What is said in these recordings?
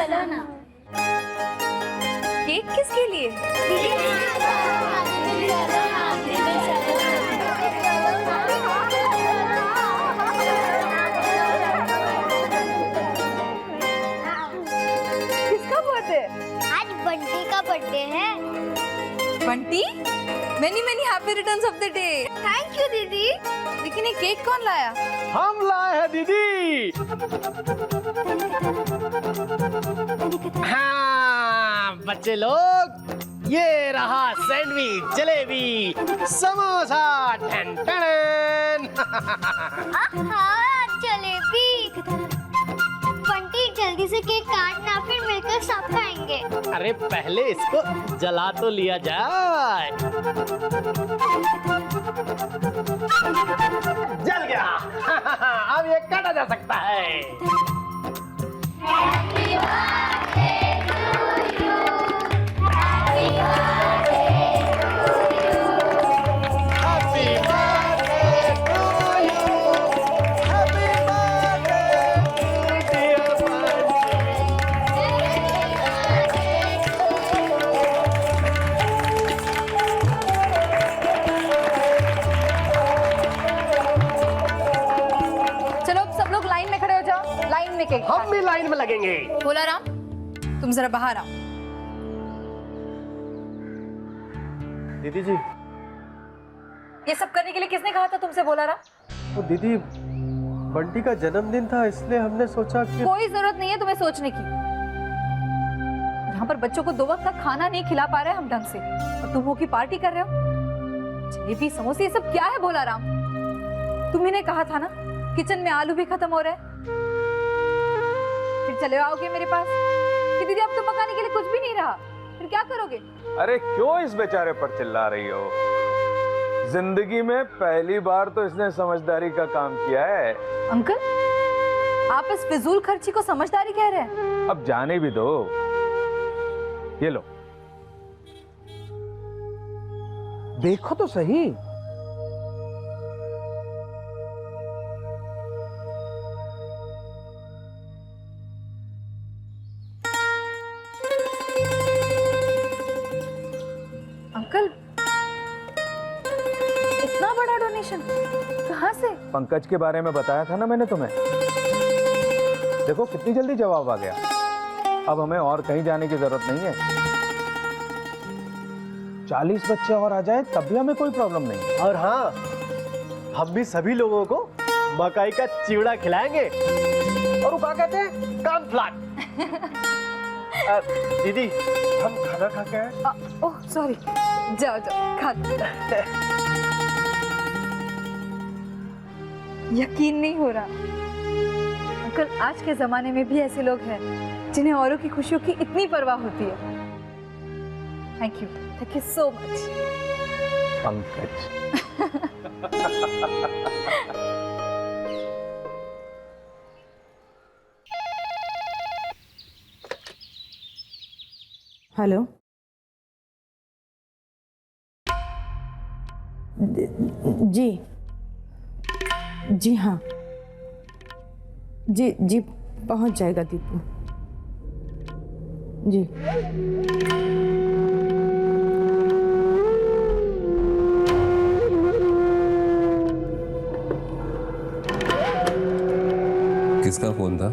चलो ना। केक किसके लिए? किसका बर्थडे? आज बंटी का बर्थडे है। Bunty? Many many happy returns of the day. Thank you दीदी। लेकिन ये केक कौन लाया? हम लाए हैं दीदी। हाँ बच्चे लोग, ये रहा सैंडविच, जलेबी, समोसा। टन टन। आहा, जलेबी। बंटी जल्दी से केक काटना, फिर मिलकर सब खाएंगे। अरे पहले इसको जला तो लिया जाए। जल गया। अब ये काटा जा सकता है। केक हम भी लाइन में लगेंगे। बोला राम, तुम जरा बाहर आओ। दीदी जी, ये सब करने के लिए किसने कहा था तुमसे? बोला राम, वो दीदी बंटी का जन्मदिन था, इसलिए हमने सोचा कि कोई जरूरत नहीं है तुम्हें सोचने की। यहाँ पर बच्चों को 2 वक्त का खाना नहीं खिला पा रहे हम ढंग से, और तुम हो की पार्टी कर रहे हो। जलेबी, समोसे, ये सब क्या है? बोला राम, तुम्ही ने कहा था ना किचन में आलू भी खत्म हो रहे हैं। फिर चले आओगे मेरे पास कि दीदी अब तो पकाने के लिए कुछ भी नहीं रहा, फिर क्या करोगे? अरे क्यों इस बेचारे पर चिल्ला रही हो? जिंदगी में पहली बार तो इसने समझदारी का काम किया है। अंकल, आप इस फिजूल खर्ची को समझदारी कह रहे हैं? अब जाने भी दो। ये लो, देखो तो सही। अंकल, इतना बड़ा डोनेशन कहाँ से? पंकज के बारे में बताया था ना मैंने तुम्हें। देखो कितनी जल्दी जवाब आ गया। अब हमें और कहीं जाने की जरूरत नहीं है। 40 बच्चे और आ जाए तब भी हमें कोई प्रॉब्लम नहीं। और हाँ, हम भी सभी लोगों को मकाई का चिवड़ा खिलाएंगे। और वो क्या कहते हैं, कॉर्नफ्लेक्स। दीदी, हम खाना खा के आए? ओह सॉरी, जाओ जाओ खा लो। यकीन नहीं हो रहा अंकल, आज के जमाने में भी ऐसे लोग हैं जिन्हें औरों की खुशियों की इतनी परवाह होती है। Thank you so much Pankaj. Hello, जी जी हाँ, जी जी पहुंच जाएगा दीपू जी। किसका फोन था?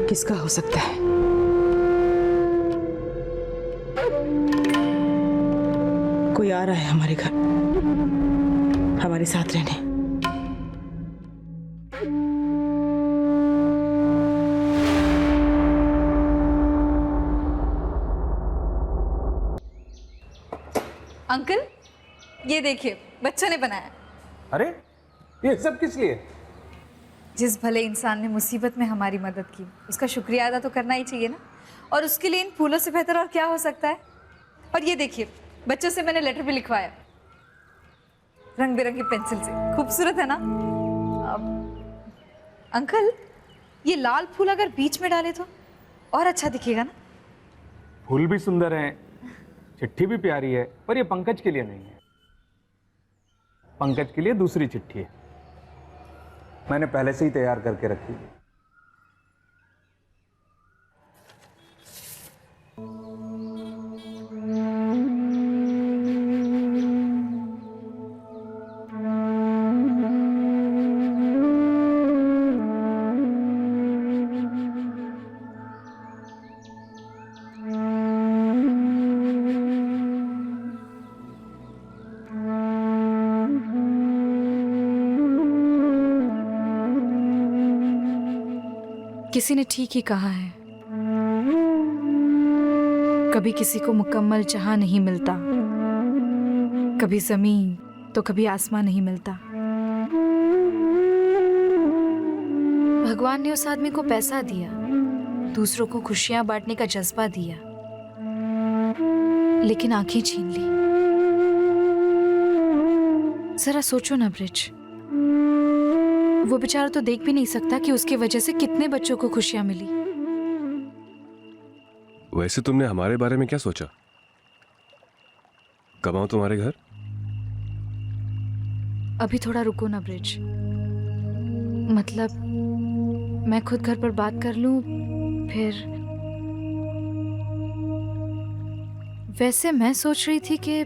किसका हो सकता है? कोई आ रहा है हमारे घर, हमारे साथ रहने। अंकल, ये देखिए बच्चों ने बनाया। अरे ये सब किस लिए? जिस भले इंसान ने मुसीबत में हमारी मदद की, उसका शुक्रिया अदा तो करना ही चाहिए ना। और उसके लिए इन फूलों से बेहतर और क्या हो सकता है। और ये देखिए, बच्चों से मैंने लेटर भी लिखवाया, रंग बिरंगी पेंसिल से। खूबसूरत है ना? अंकल, ये लाल फूल अगर बीच में डाले तो और अच्छा दिखेगा ना? फूल भी सुंदर हैं, चिट्ठी भी प्यारी है, पर ये पंकज के लिए नहीं है। पंकज के लिए दूसरी चिट्ठी है, मैंने पहले से ही तैयार करके रखी है। किसी ने ठीक ही कहा है, कभी किसी को मुकम्मल जहां नहीं मिलता, कभी जमीन तो कभी आसमान नहीं मिलता। भगवान ने उस आदमी को पैसा दिया, दूसरों को खुशियां बांटने का जज्बा दिया, लेकिन आंखें छीन ली। जरा सोचो ना ब्रिज, वो बेचारा तो देख भी नहीं सकता कि उसकी वजह से कितने बच्चों को खुशियां मिली। वैसे तुमने हमारे बारे में क्या सोचा? कब आऊं तुम्हारे घर? अभी थोड़ा रुको ना ब्रिज, मतलब मैं खुद घर पर बात कर लूं, फिर। वैसे मैं सोच रही थी कि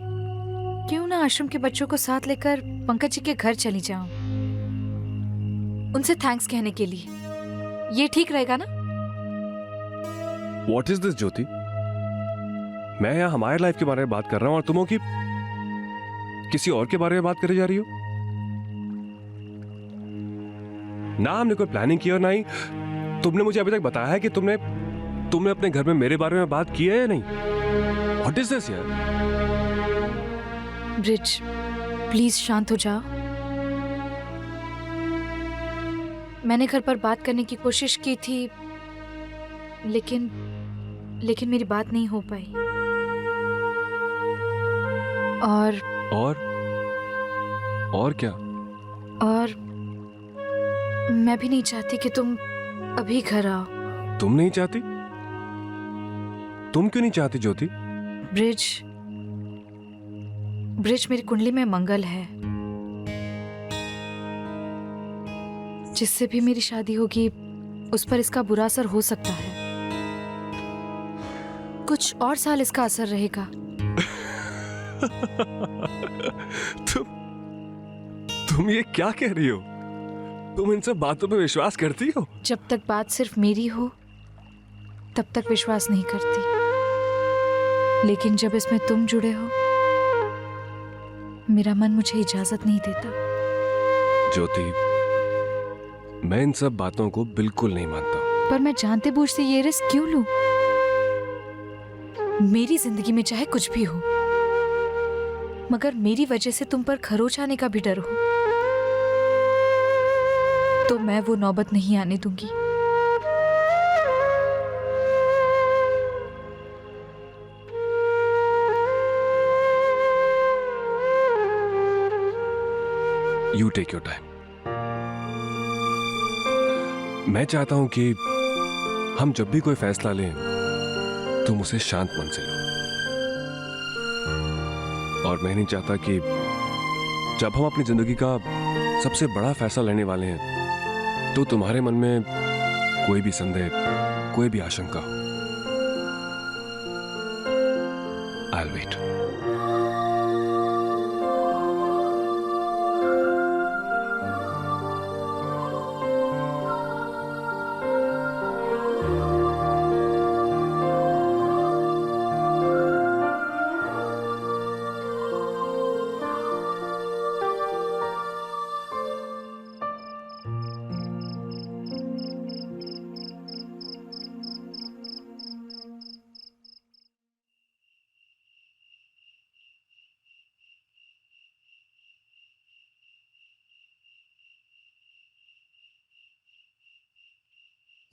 क्यों ना आश्रम के बच्चों को साथ लेकर पंकज जी के घर चली जाऊं, उनसे थैंक्स कहने के लिए। ये ठीक रहेगा ना? What is this, ज्योति? मैं यहाँ हमारे लाइफ के बारे में बात कर रहा हूँ और तुम हो कि किसी और के बारे में बात करे जा रही हो। ना हमने कोई प्लानिंग की और ना ही तुमने मुझे अभी तक बताया है कि तुमने अपने घर में मेरे बारे में बात की है या नहीं। What is this यार? ब्रिज प्लीज शांत हो जाओ। मैंने घर पर बात करने की कोशिश की थी, लेकिन मेरी बात नहीं हो पाई। और क्या? और मैं भी नहीं चाहती कि तुम अभी घर आओ। तुम नहीं चाहती? तुम क्यों नहीं चाहती ज्योति? ब्रिज मेरी कुंडली में मंगल है, जिससे भी मेरी शादी होगी उस पर इसका बुरा असर हो सकता है। कुछ और साल इसका असर रहेगा। तुम ये क्या कह रही हो? तुम इन सब बातों पे विश्वास करती हो? जब तक बात सिर्फ मेरी हो तब तक विश्वास नहीं करती, लेकिन जब इसमें तुम जुड़े हो मेरा मन मुझे इजाजत नहीं देता। ज्योति, मैं इन सब बातों को बिल्कुल नहीं मानता। पर मैं जानते बूझते ये रिस्क क्यों लूं? मेरी जिंदगी में चाहे कुछ भी हो, मगर मेरी वजह से तुम पर खरोच आने का भी डर हो तो मैं वो नौबत नहीं आने दूंगी। You take your time. मैं चाहता हूं कि हम जब भी कोई फैसला लें तुम उसे शांत मन से लो, और मैं नहीं चाहता कि जब हम अपनी जिंदगी का सबसे बड़ा फैसला लेने वाले हैं तो तुम्हारे मन में कोई भी संदेह, कोई भी आशंका हो। I'll wait.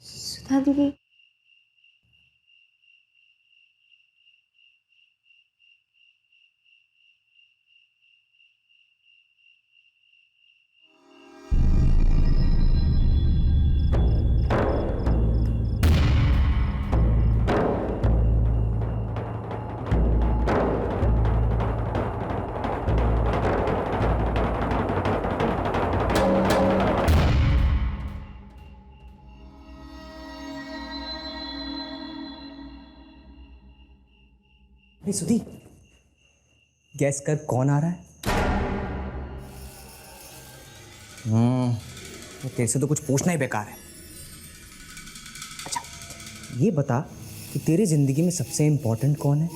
सुधा दीदी, अरे सुधी, गैस कर कौन आ रहा है? तेरे से तो कुछ पूछना ही बेकार है। अच्छा, ये बता कि तेरी जिंदगी में सबसे इंपॉर्टेंट कौन है?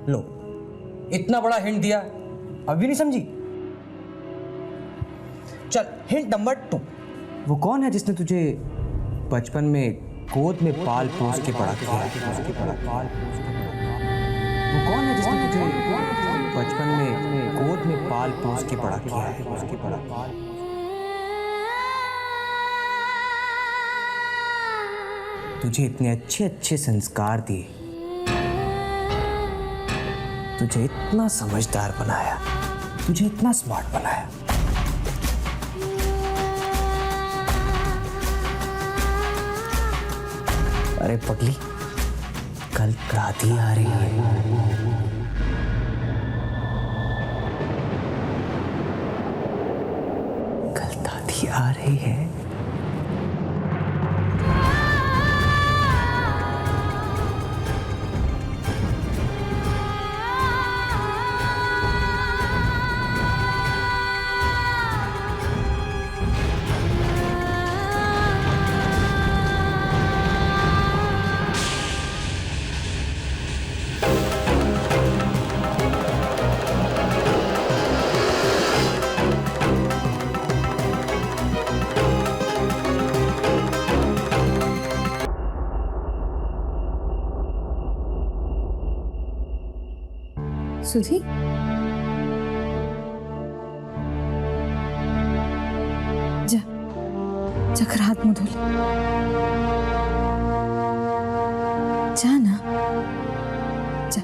लो, इतना बड़ा हिंट दिया, अभी नहीं समझी? चल हिंट नंबर 2। वो कौन है जिसने तुझे बचपन में गोद में पाल पोस के बड़ा किया है? वो कौन है जिसने तुझे बचपन में गोद में पाल पोस के बड़ा किया है? तुझे इतने अच्छे अच्छे संस्कार दिए, तुझे इतना समझदार बनाया, तुझे इतना स्मार्ट बनाया। अरे पगली, कल दादी आ रही है। कल दादी आ रही है। सुधी, जा जाकर हाथ मुंह धो ले। जा ना, जा।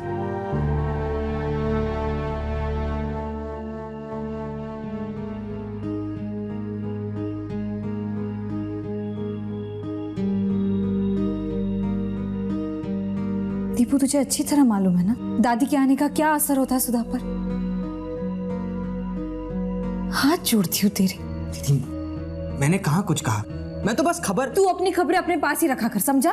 दीपू, तुझे अच्छी तरह मालूम है ना दादी के आने का क्या असर होता है सुधा पर। हाथ जोड़ती हूँ तेरे। दीदी, मैंने कहाँ कुछ कहा, मैं तो बस खबर। तू अपनी खबरें अपने पास ही रखा कर, समझा?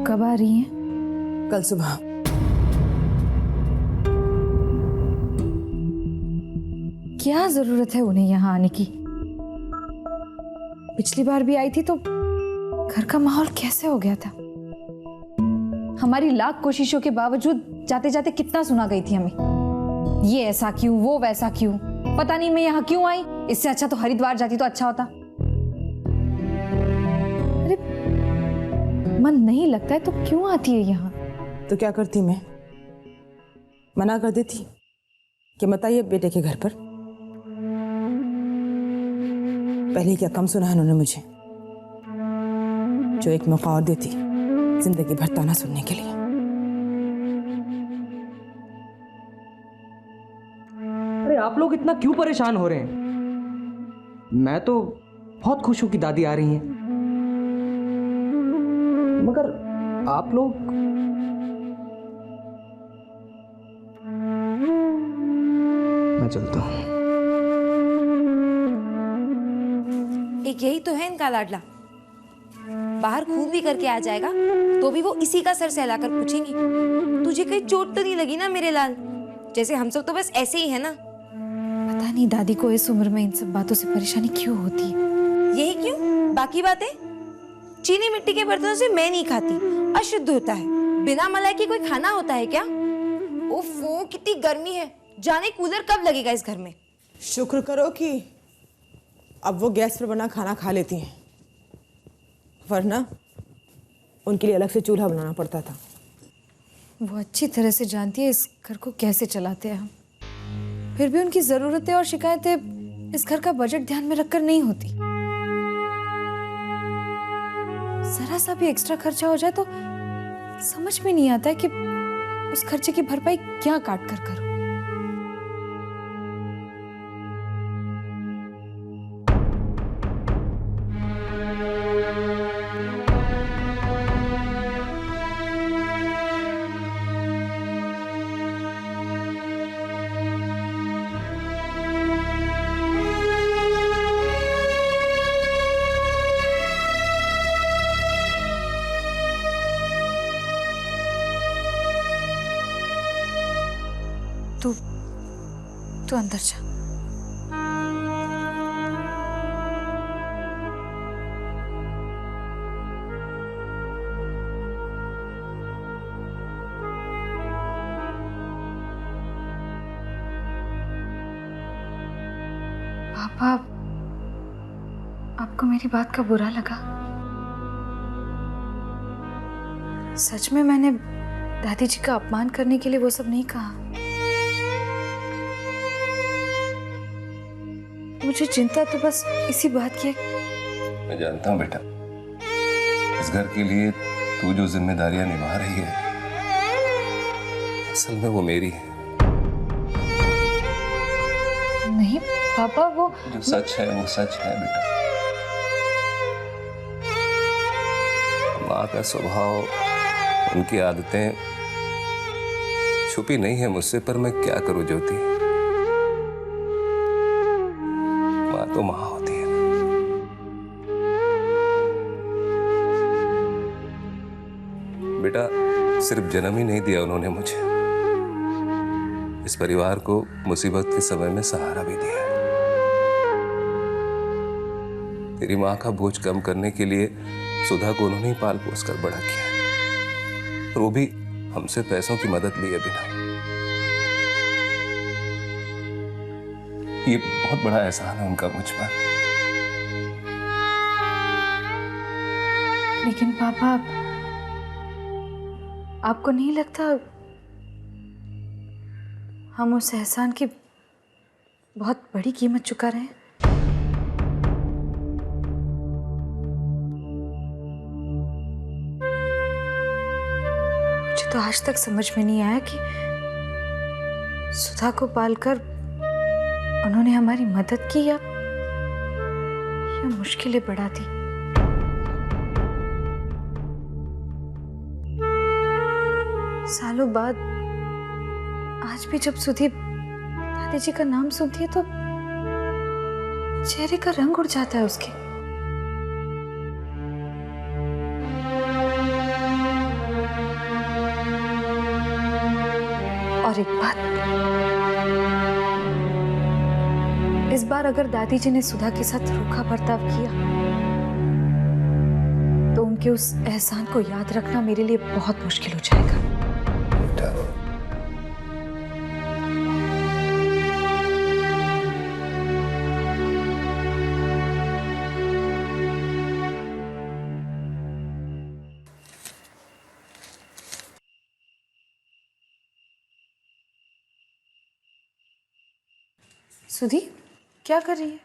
कब आ रही है? कल सुबह। क्या जरूरत है उन्हें यहाँ आने की? पिछली बार भी आई थी तो घर का माहौल कैसे हो गया था। हमारी लाख कोशिशों के बावजूद जाते जाते कितना सुना गई थी हमें, ये ऐसा क्यों, वो वैसा क्यों, पता नहीं मैं यहाँ क्यों आई, इससे अच्छा तो हरिद्वार जाती तो अच्छा होता। अरे मन नहीं लगता है तो क्यों आती है यहाँ? तो क्या करती मैं? मना कर देती कि मत आइए बेटे के घर पर। पहले क्या कम सुना है उन्होंने मुझे, जो एक मौका और देती जिंदगी भर ताना सुनने के लिए। अरे आप लोग इतना क्यों परेशान हो रहे हैं? मैं तो बहुत खुश हूं कि दादी आ रही हैं, मगर आप लोग। मैं चलता हूं। एक यही तो है इनका लाडला, बाहर खून भी करके आ जाएगा तो भी वो इसी का सर सहलाकर पूछेंगी, तुझे कहीं चोट तो नहीं लगी ना मेरे लाल? जैसे हम सब तो बस ऐसे ही है ना। पता नहीं दादी को इस उम्र में इन सब बातों से परेशानी क्यों होती है। यही क्यों? बाकी बातें चीनी मिट्टी के बर्तनों से मैं नहीं खाती, अशुद्ध होता है। बिना मलाई के कोई खाना होता है क्या? ओफो, कितनी गर्मी है, जाने कूलर कब लगेगा इस घर में। शुक्र करो कि अब वो गैस पर बना खाना खा लेती हैं, वरना उनके लिए अलग से चूल्हा बनाना पड़ता था। वो अच्छी तरह से जानती है इस घर को कैसे चलाते हैं हम, फिर भी उनकी जरूरतें और शिकायतें इस घर का बजट ध्यान में रखकर नहीं होती। जरा सा भी एक्स्ट्रा खर्चा हो जाए तो समझ में नहीं आता है कि उस खर्चे की भरपाई क्या काट कर करूं। तू अंदर जा। पापा, आपको मेरी बात का बुरा लगा? सच में मैंने दादी जी का अपमान करने के लिए वो सब नहीं कहा। मुझे चिंता तो बस इसी बात की है। मैं जानता हूँ बेटा, इस घर के लिए तू जो जिम्मेदारियां निभा रही है असल में वो मेरी है। नहीं पापा, वो जो सच है वो सच है बेटा। माँ का स्वभाव, उनकी आदतें छुपी नहीं है मुझसे, पर मैं क्या करूं ज्योति, माँ तो माँ होती है। बेटा, सिर्फ जन्म ही नहीं दिया उन्होंने मुझे, इस परिवार को मुसीबत के समय में सहारा भी दिया है। तेरी माँ का बोझ कम करने के लिए सुधा को उन्होंने ही पाल पोस कर बड़ा किया, और वो भी हमसे पैसों की मदद लिए बिना। ये बहुत बड़ा एहसान है उनका मुझ पर। लेकिन पापा, आपको नहीं लगता हम उस एहसान की बहुत बड़ी कीमत चुका रहे हैं? मुझे तो आज तक समझ में नहीं आया कि सुधा को पालकर उन्होंने हमारी मदद की या मुश्किलें बढ़ा दी। सालों बाद आज भी जब सुधी दादी जी का नाम सुनती है तो चेहरे का रंग उड़ जाता है उसके। और एक बात, इस बार अगर दादी जी ने सुधा के साथ रूखा बर्ताव किया तो उनके उस एहसान को याद रखना मेरे लिए बहुत मुश्किल हो जाएगा। सुधी, क्या कर रही है?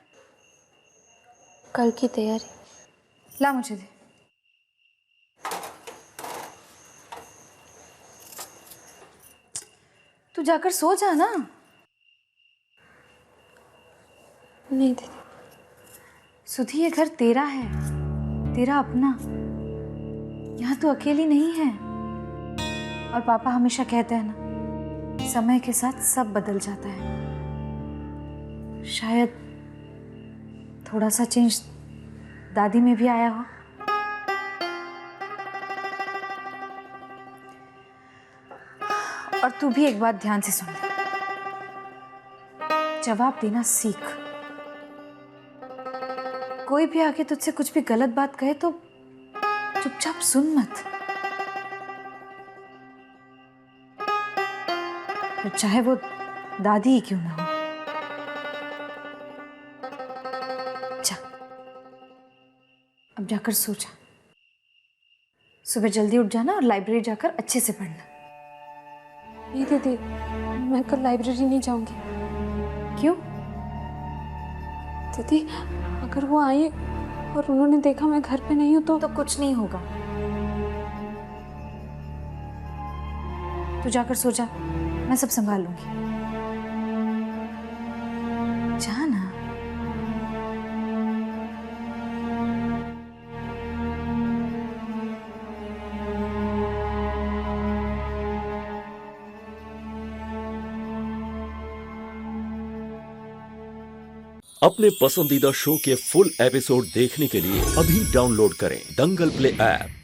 कल की तैयारी। ला मुझे दे। तू जाकर सो जा ना। नहीं दीदी। सुधी, ये घर तेरा है, तेरा अपना। यहाँ तू अकेली नहीं है। और पापा हमेशा कहते हैं ना, समय के साथ सब बदल जाता है। शायद थोड़ा सा चेंज दादी में भी आया हो। और तू भी एक बात ध्यान से सुन ले, जवाब देना सीख। कोई भी आके तुझसे कुछ भी गलत बात कहे तो चुपचाप सुन मत, चाहे वो दादी ही क्यों ना हो। जा, अब जाकर सो जा। सुबह जल्दी उठ जाना और लाइब्रेरी जाकर अच्छे से पढ़ना। नहीं दीदी, मैं कल लाइब्रेरी नहीं जाऊंगी। क्यों? दीदी, अगर वो आई और उन्होंने देखा मैं घर पे नहीं हूँ तो कुछ नहीं होगा। तू जाकर सो जा, मैं सब संभाल लूंगी। जा ना। अपने पसंदीदा शो के फुल एपिसोड देखने के लिए अभी डाउनलोड करें दंगल प्ले ऐप।